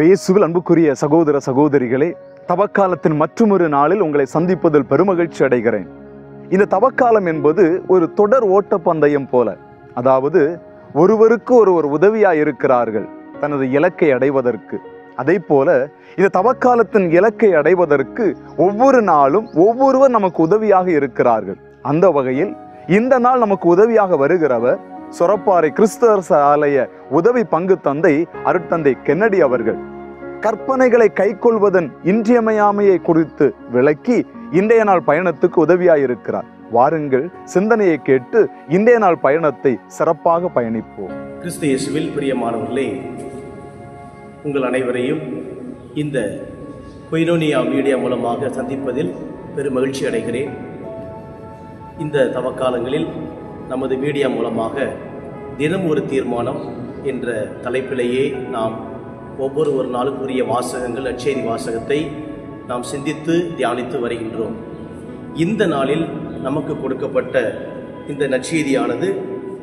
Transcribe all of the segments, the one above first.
இயேசுவில் அன்புக்குரிய சகோதர சகோதரிகளே, தவக்காலத்தின் மற்றொரு நாளில் உங்களை சந்திப்பதில் பெருமகிழ்ச்சி அடைகிறேன். இந்த தவக்காலம் என்பது ஒரு தொடர் ஓட்ட பந்தயம் போல, அதாவது ஒருவருக்கு ஒருவர் உதவியாய் இருக்கிறார்கள் தனது இலக்கை அடைவதற்கு. அதே போல இந்த தவக்காலத்தின் இலக்கை அடைவதற்கு ஒவ்வொரு நாளும் ஒவ்வொருவர் நமக்கு உதவியாக இருக்கிறார்கள். அந்த வகையில் இந்த நாள் நமக்கு உதவியாக வருகிறவர் சொரப்பாறை கிறிஸ்தவ ஆலய உதவி பங்கு தந்தை அருட்தந்தை கென்னடி அவர்கள். கற்பனைகளை கைக்கொள்வதன் இன்றியமையாமையை குறித்து விளக்கி இன்றைய நாள் பயணத்துக்கு உதவியாயிருக்கிறார். வாருங்கள், சிந்தனையை கேட்டு இன்றைய நாள் பயணத்தை சிறப்பாக பயணிப்போம். கிறிஸ்து இயேசுவில் பிரியமானவர்களே, உங்கள் அனைவரையும் இந்த கொய்னோனியா மீடியா மூலமாக சந்திப்பதில் பெரும் மகிழ்ச்சி அடைகிறேன். இந்த தவக்காலங்களில் நமது மீடியா மூலமாக தினம் ஒரு தீர்மானம் என்ற தலைப்பிலேயே நாம் ஒவ்வொரு நாளுக்குரிய வாசகங்கள், நற்செய்தி வாசகத்தை நாம் சிந்தித்து தியானித்து வருகின்றோம். இந்த நாளில் நமக்கு கொடுக்கப்பட்ட இந்த நற்செய்தியானது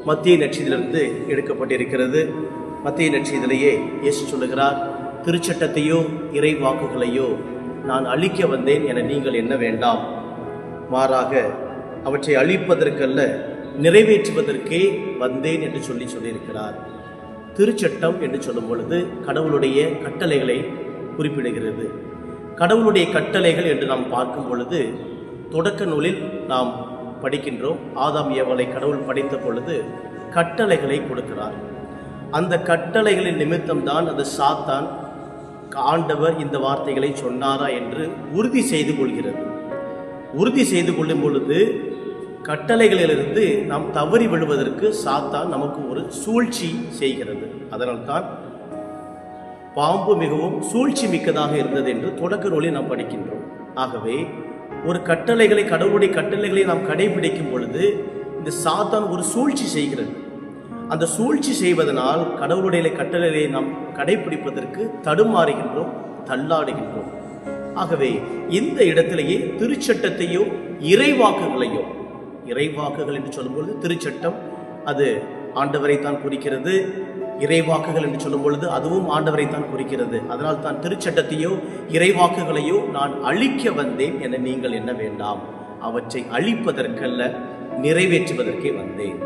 மத்திய நற்செய்தியிலிருந்து எடுக்கப்பட்டிருக்கிறது. மத்திய நற்செய்தியிலேயே இயேசு சொல்லுகிறார், திருச்சட்டத்தையோ இறை வாக்குகளையோ நான் அழிக்க வந்தேன் என நீங்கள் எண்ண வேண்டாம், மாறாக அவற்றை அழிப்பதற்கல்ல நிறைவேற்றுவதற்கே வந்தேன் என்று சொல்லியிருக்கிறார். திருச்சட்டம் என்று சொல்லும் பொழுது கடவுளுடைய கட்டளைகளை குறிப்பிடுகிறது. கடவுளுடைய கட்டளைகள் என்று நாம் பார்க்கும் பொழுது தொடக்க நூலில் நாம் படிக்கின்றோம். ஆதாம் ஏவாளை கடவுள் படைத்த பொழுது கட்டளைகளை கொடுக்கிறார். அந்த கட்டளைகளின் நிமித்தம்தான் அந்த சாத்தான் ஆண்டவர் இந்த வார்த்தைகளை சொன்னாரா என்று உறுதி செய்து கொள்கிறது. உறுதி செய்து கொள்ளும் பொழுது கட்டளைகளிலிருந்து நாம் தவறி விடுவதற்கு சாத்தான் நமக்கு ஒரு சூழ்ச்சி செய்கிறது. அதனால்தான் பாம்பு மிகவும் சூழ்ச்சி மிக்கதாக இருந்தது என்று தொடக்க நூலில் நாம் படிக்கின்றோம். ஆகவே ஒரு கட்டளைகளை, கடவுளுடைய கட்டளைகளை நாம் கடைபிடிக்கும் பொழுது இந்த சாத்தான் ஒரு சூழ்ச்சி செய்கிறது. அந்த சூழ்ச்சி செய்வதனால் கடவுளுடைய கட்டளைகளை நாம் கடைபிடிப்பதற்கு தடுமாறுகின்றோம், தள்ளாடுகின்றோம். ஆகவே இந்த இடத்திலேயே திருச்சட்டத்தையோ இறைவாக்குகளையோ, இறைவாக்குகள் என்று சொல்லும்பொழுது திருச்சட்டம் அது ஆண்டவரை தான் குறிக்கிறது, இறைவாக்குகள் என்று சொல்லும் பொழுது அதுவும் ஆண்டவரை தான் குறிக்கிறது. அதனால் தான் திருச்சட்டத்தையோ இறைவாக்குகளையோ நான் அழிக்க வந்தேன் என நீங்கள் எண்ண வேண்டாம், அவற்றை அழிப்பதற்கல்ல நிறைவேற்றுவதற்கே வந்தேன்.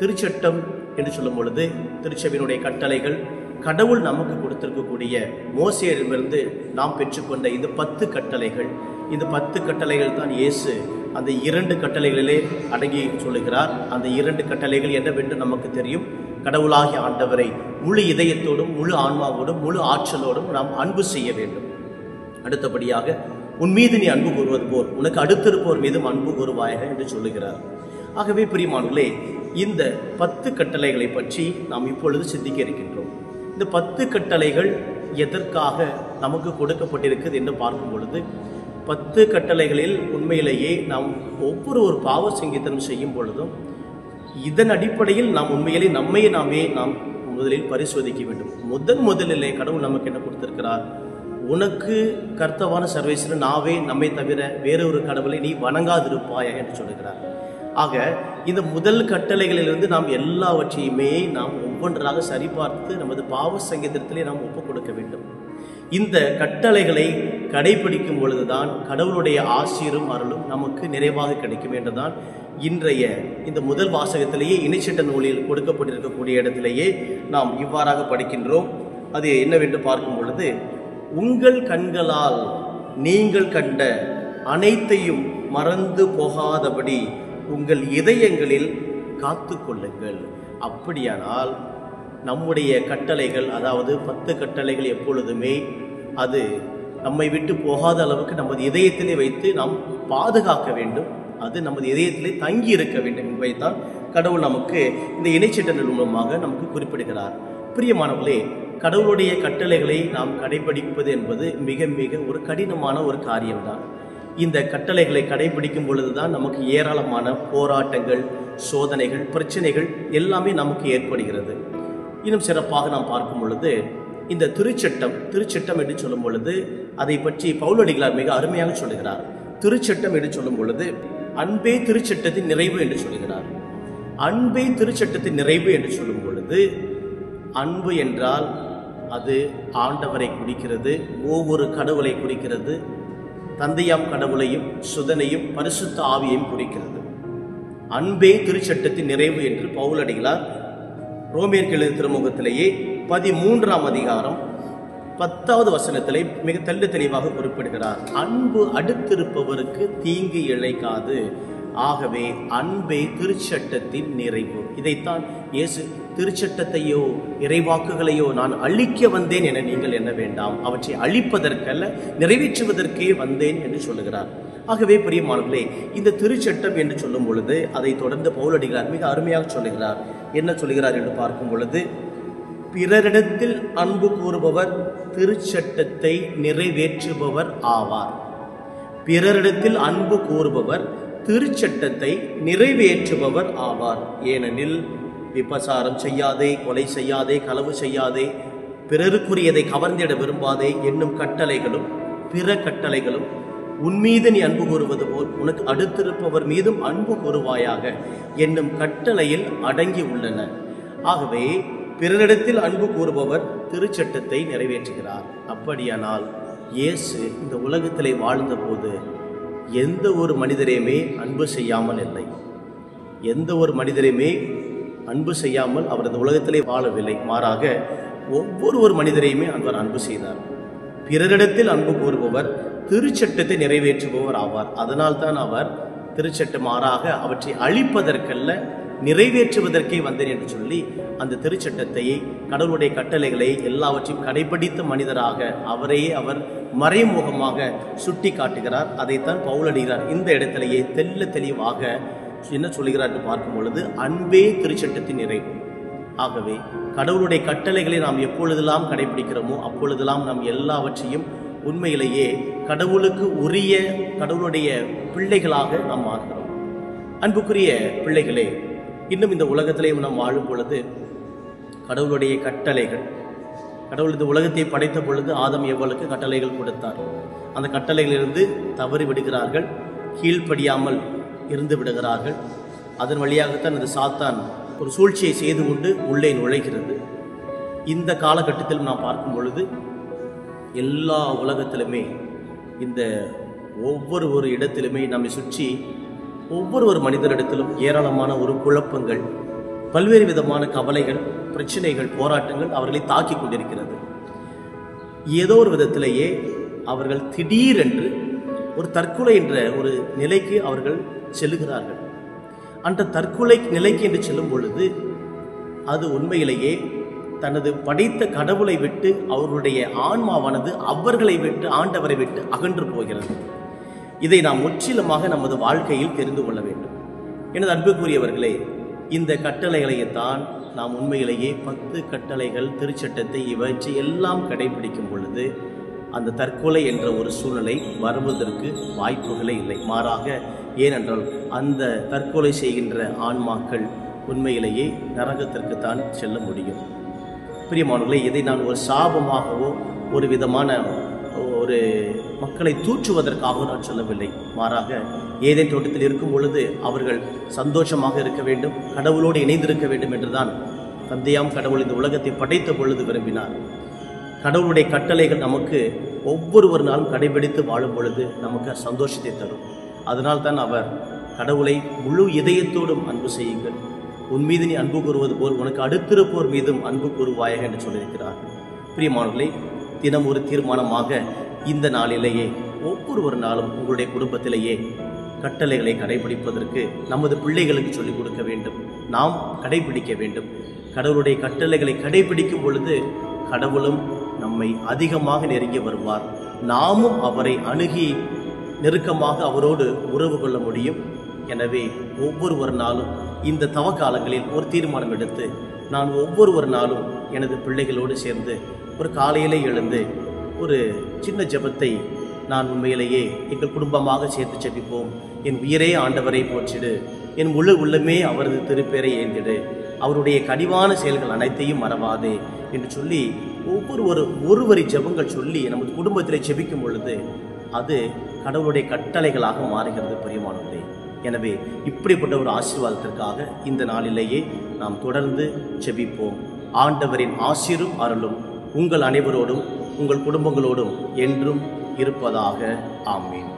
திருச்சட்டம் என்று சொல்லும் பொழுது திருச்சபையினுடைய கட்டளைகள், கடவுள் நமக்கு கொடுத்திருக்கக்கூடிய மோசேயிடமிருந்து நாம் பெற்றுக்கொண்ட இந்த 10 கட்டளைகள். இந்த 10 கட்டளைகள் தான் இயேசு அந்த 2 கட்டளைகளிலே அடங்கி சொல்லுகிறார். அந்த 2 கட்டளைகள் என்னவென்று நமக்கு தெரியும். கடவுளாகிய ஆண்டவரை முழு இதயத்தோடும் முழு ஆன்மாவோடும் முழு ஆற்றலோடும் நாம் அன்பு செய்ய வேண்டும். அடுத்தபடியாக உன் மீது நீ அன்பு கூறுவது போல் உனக்கு அடுத்திருப்போர் மீதும் அன்பு கூறுவாயாக என்று சொல்லுகிறார். ஆகவே பிரியமானவர்களே, இந்த 10 கட்டளைகளை பற்றி நாம் இப்பொழுது சிந்திக்க இருக்கின்றோம். இந்த 10 கட்டளைகள் எதற்காக நமக்கு கொடுக்கப்பட்டிருக்குது என்று பார்க்கும் பொழுது 10 கட்டளைகளில் உண்மையிலேயே நாம் ஒவ்வொரு பாவ சங்கீதனம் செய்யும் பொழுதும் இதன் அடிப்படையில் நாம் உண்மையிலே நாமே நாம் முதலில் பரிசோதிக்க வேண்டும். முதலிலே கடவுள் நமக்கு என்ன கொடுத்திருக்கிறார்? உனக்கு கர்த்தவான சர்வேஸ்வரன் நாவே நம்மை தவிர வேறொரு கடவுளை நீ வணங்காதிருப்பாயா என்று சொல்லுகிறார். ஆக இந்த முதல் கட்டளைகளிலிருந்து நாம் எல்லாவற்றையுமே நாம் ஒவ்வொன்றாக சரிபார்த்து நமது பாவ சங்கீதத்திலே நாம் ஒப்புக் கொடுக்க வேண்டும். இந்த கட்டளைகளை கடைபிடிக்கும் பொழுதுதான் கடவுளுடைய ஆசீரும் அருளும் நமக்கு நிறைவாக கிடைக்கும் என்றுதான் இன்றைய இந்த முதல் வாசகத்திலேயே இணைச்சட்ட நூலில் கொடுக்கப்பட்டிருக்கக்கூடிய இடத்திலேயே நாம் இவ்வாறாக படிக்கின்றோம். அது என்னவென்று பார்க்கும் பொழுது, உங்கள் கண்களால் நீங்கள் கண்ட அனைத்தையும் மறந்து போகாதபடி உங்கள் இதயங்களில் காத்து கொள்ளுங்கள். அப்படியானால் நம்முடைய கட்டளைகள், அதாவது 10 கட்டளைகள் எப்பொழுதுமே அது நம்மை விட்டு போகாத அளவுக்கு நமது இதயத்திலே வைத்து நாம் பாதுகாக்க வேண்டும். அது நமது இதயத்திலே தங்கி இருக்க வேண்டும் என்பதைத்தான் கடவுள் நமக்கு இந்த இணைச்சட்ட மூலமாக நமக்கு குறிப்பிடுகிறார். பிரியமானவர்களே, கடவுளுடைய கட்டளைகளை நாம் கடைபிடிப்பது என்பது மிக மிக ஒரு கடினமான ஒரு காரியம்தான். இந்த கட்டளைகளை கடைபிடிக்கும் பொழுதுதான் நமக்கு ஏராளமான போராட்டங்கள், சோதனைகள், பிரச்சனைகள் எல்லாமே நமக்கு ஏற்படுகிறது. இன்னும் சிறப்பாக நாம் பார்க்கும் பொழுது இந்த திருச்சட்டம் என்று சொல்லும் பொழுது அதை பற்றி பவுலடிகளார் மிக அருமையாக சொல்லுகிறார். திருச்சட்டம் என்று சொல்லும் பொழுது அன்பே திருச்சட்டத்தின் நிறைவு என்று சொல்லுகிறார். அன்பே திருச்சட்டத்தின் நிறைவு என்று சொல்லும் பொழுது அன்பு என்றால் அது ஆண்டவரை குறிக்கிறது, ஒவ்வொரு கடவுளை குறிக்கிறது, தந்தையாம் கடவுளையும் சுதனையும் பரிசுத்த ஆவியையும் குறிக்கிறது. அன்பே திருச்சட்டத்தின் நிறைவு என்று பவுலடிகளார் ரோமியருக்கு எழுதிய திருமுகத்திலேயே 13ஆம் அதிகாரம் 10வது வசனத்திலே மிக தெள்ள தெளிவாக குறிப்பிடுகிறார். அன்பு அடுத்திருப்பவருக்கு தீங்கு இழைக்காது, ஆகவே அன்பே திருச்சட்டத்தின் நிறைவு. இதைத்தான் இயேசு திருச்சட்டத்தையோ இறைவாக்குகளையோ நான் அழிக்க வந்தேன் என நீங்கள் எண்ண வேண்டாம், அவற்றை அழிப்பதற்கல்ல நிறைவேற்றுவதற்கே வந்தேன் என்று சொல்லுகிறார். ஆகவே பிரியமானவர்களே, இந்த திருச்சட்டம் என்று சொல்லும் பொழுது அதை தொடர்ந்து பவுலடிகளார் மிக அருமையாக சொல்லுகிறார். என்ன சொல்லுகிறார் என்று பார்க்கும் பொழுது, பிறரிடத்தில் அன்பு கூறுபவர் திருச்சட்டத்தை நிறைவேற்றுபவர் ஆவார். பிறரிடத்தில் அன்பு கூறுபவர் திருச்சட்டத்தை நிறைவேற்றுபவர் ஆவார். ஏனெனில் விபசாரம் செய்யாதே, கொலை செய்யாதே, களவு செய்யாதே, பிறருக்குரியதை கவர்ந்திட விரும்பாதே என்னும் கட்டளைகளும் பிற கட்டளைகளும், உன்மீது நீ அன்பு கூறுவது போல் உனக்கு அடுத்திருப்பவர் மீதும் அன்பு கூறுவாயாக என்னும் கட்டளையில் அடங்கி உள்ளன. ஆகவே பிறரிடத்தில் அன்பு கூறுபவர் திருச்சட்டத்தை நிறைவேற்றுகிறார். அப்படியானால் இயேசு இந்த உலகத்திலே வாழ்ந்த போது எந்த ஒரு மனிதரையுமே அன்பு செய்யாமல் இல்லை. எந்த ஒரு மனிதரையுமே அன்பு செய்யாமல் அவர் இந்த உலகத்திலே வாழவில்லை. மாறாக ஒவ்வொரு மனிதரையுமே அவர் அன்பு செய்தார். பிறரிடத்தில் அன்பு கூறுபவர் திருச்சட்டத்தை நிறைவேற்றுபவர் ஆவார். அதனால்தான் அவர் திருச்சட்டம் மாறாக அவற்றை அழிப்பதற்கல்ல நிறைவேற்றுவதற்கே வந்தேன் என்று சொல்லி அந்த திருச்சட்டத்தையே, கடவுளுடைய கட்டளைகளை எல்லாவற்றையும் கடைபிடித்த மனிதராக அவரையே அவர் மறைமுகமாக சுட்டி காட்டுகிறார். அதைத்தான் பவுலடிகளார் இந்த இடத்திலேயே தெல்ல தெளிவாக என்ன சொல்கிறார் என்று பார்க்கும் பொழுது, அன்பே திருச்சட்டத்தின் நிறைவு. ஆகவே கடவுளுடைய கட்டளைகளை நாம் எப்பொழுதெல்லாம் கடைபிடிக்கிறோமோ அப்பொழுதெல்லாம் நாம் எல்லாவற்றையும் உண்மையிலேயே கடவுளுக்கு உரிய கடவுளுடைய பிள்ளைகளாக நாம் மாறுகிறோம். அன்புக்குரிய பிள்ளைகளே, இன்னும் இந்த உலகத்திலேயும் நாம் வாழும் பொழுது கடவுளுடைய கட்டளைகள், கடவுள் இந்த உலகத்தை படைத்த பொழுது ஆதம் எவ்வளவுக்கு கட்டளைகள் கொடுத்தார். அந்த கட்டளைகளிலிருந்து தவறி விடுகிறார்கள், கீழ்ப்படியாமல் இருந்து விடுகிறார்கள். அதன் வழியாகத்தான் இந்த சாத்தான் ஒரு சூழ்ச்சியை செய்து கொண்டு உள்ளே நுழைகிறது. இந்த காலகட்டத்தில் நாம் பார்க்கும் பொழுது எல்லா உலகத்திலுமே இந்த ஒவ்வொரு இடத்திலுமே நம்மை சுற்றி ஒவ்வொரு மனிதரிடத்திலும் ஏராளமான ஒரு குழப்பங்கள், பல்வேறு விதமான கவலைகள், பிரச்சனைகள், போராட்டங்கள் அவர்களை தாக்கி கொண்டிருக்கிறது. ஏதோ ஒரு விதத்திலேயே அவர்கள் திடீரென்று ஒரு தற்கொலை என்ற ஒரு நிலைக்கு அவர்கள் செல்லுகிறார்கள். அந்த தற்கொலை நிலைக்கு என்று செல்லும் பொழுது அது உண்மையிலேயே தனது படைத்த கடவுளை விட்டு அவர்களுடைய ஆன்மாவானது அவர்களை விட்டு, ஆண்டவரை விட்டு அகன்று போகிறது. இதை நாம் முற்றிலுமாக நமது வாழ்க்கையில் தெரிந்து கொள்ள வேண்டும். எனது அன்புக்குரியவர்களே, இந்த கட்டளைகளைத்தான் நாம் உண்மையிலேயே 10 கட்டளைகள், திருச்சட்டத்தை இவற்றை எல்லாம் கடைபிடிக்கும் பொழுது அந்த தற்கொலை என்ற ஒரு சூழ்நிலை வருவதற்கு வாய்ப்புகளே இல்லை. மாறாக, ஏனென்றால் அந்த தற்கொலை செய்கின்ற ஆன்மாக்கள் உண்மையிலேயே நரகத்திற்கு தான் செல்ல முடியும். பிரியமானவர்களே, இதை நான் ஒரு சாபமாகவோ ஒரு விதமான ஒரு மக்களை தூற்றுவதற்காக நான் சொல்லவில்லை. மாறாக, ஏதேன் தோட்டத்தில் இருக்கும் பொழுது அவர்கள் சந்தோஷமாக இருக்க வேண்டும், கடவுளோடு இணைந்திருக்க வேண்டும் என்றுதான் தந்தையாம் கடவுள் இந்த உலகத்தை படைத்த பொழுது விரும்பினார். கடவுளுடைய கட்டளைகள் நமக்கு ஒவ்வொரு நாளும் கடைபிடித்து வாழும் பொழுது நமக்கு சந்தோஷத்தை தரும். அதனால் தான் அவர் கடவுளை முழு இதயத்தோடும் அன்பு செய்யுங்கள், உன் மீது நீ அன்பு கூறுவது போல் உனக்கு அடுத்திருப்போர் மீதும் அன்பு கூறுவாயாக என்று சொல்லியிருக்கிறார். பிரியமானவர்களே, தினம் ஒரு தீர்மானமாக இந்த நாளிலேயே ஒவ்வொரு நாளும் உங்களுடைய குடும்பத்திலேயே கட்டளைகளை கடைபிடிப்பதற்கு நமது பிள்ளைகளுக்கு சொல்லிக் கொடுக்க வேண்டும், நாம் கடைபிடிக்க வேண்டும். கடவுளுடைய கட்டளைகளை கடைபிடிக்கும் பொழுது கடவுளும் நம்மை அதிகமாக நெருங்கி வருவார். நாமும் அவரை அணுகி நெருக்கமாக அவரோடு உறவு கொள்ள முடியும். எனவே ஒவ்வொரு நாளும் இந்த தவக்காலங்களில் ஒரு தீர்மானம் எடுத்து, நான் ஒவ்வொரு நாளும் எனது பிள்ளைகளோடு சேர்ந்து ஒரு காலையிலே எழுந்து ஒரு சின்ன ஜெபத்தை நான் உண்மையிலேயே எங்கள் குடும்பமாக சேர்த்து ஜெபிப்போம். என் உயிரே ஆண்டவரை போற்றிடு, என் முழு உள்ளமே அவரது திருப்பேரை ஏந்திடு, அவருடைய கனிவான செயல்கள் அனைத்தையும் மறவாதே என்று சொல்லி ஒரு வரி ஜெபங்கள் சொல்லி நமது குடும்பத்திலே ஜெபிக்கும் பொழுது அது கடவுளுடைய கட்டளைகளாக மாறுகிறது. பிரியமானவர்களே, எனவே இப்படிப்பட்ட ஒரு ஆசீர்வாதத்திற்காக இந்த நாளிலேயே நாம் தொடர்ந்து ஜெபிப்போம். ஆண்டவரின் ஆசீரும் அருளும் உங்கள் அனைவரோடும் உங்கள் குடும்பங்களோடும் என்றும் இருப்பதாக. ஆமீன்.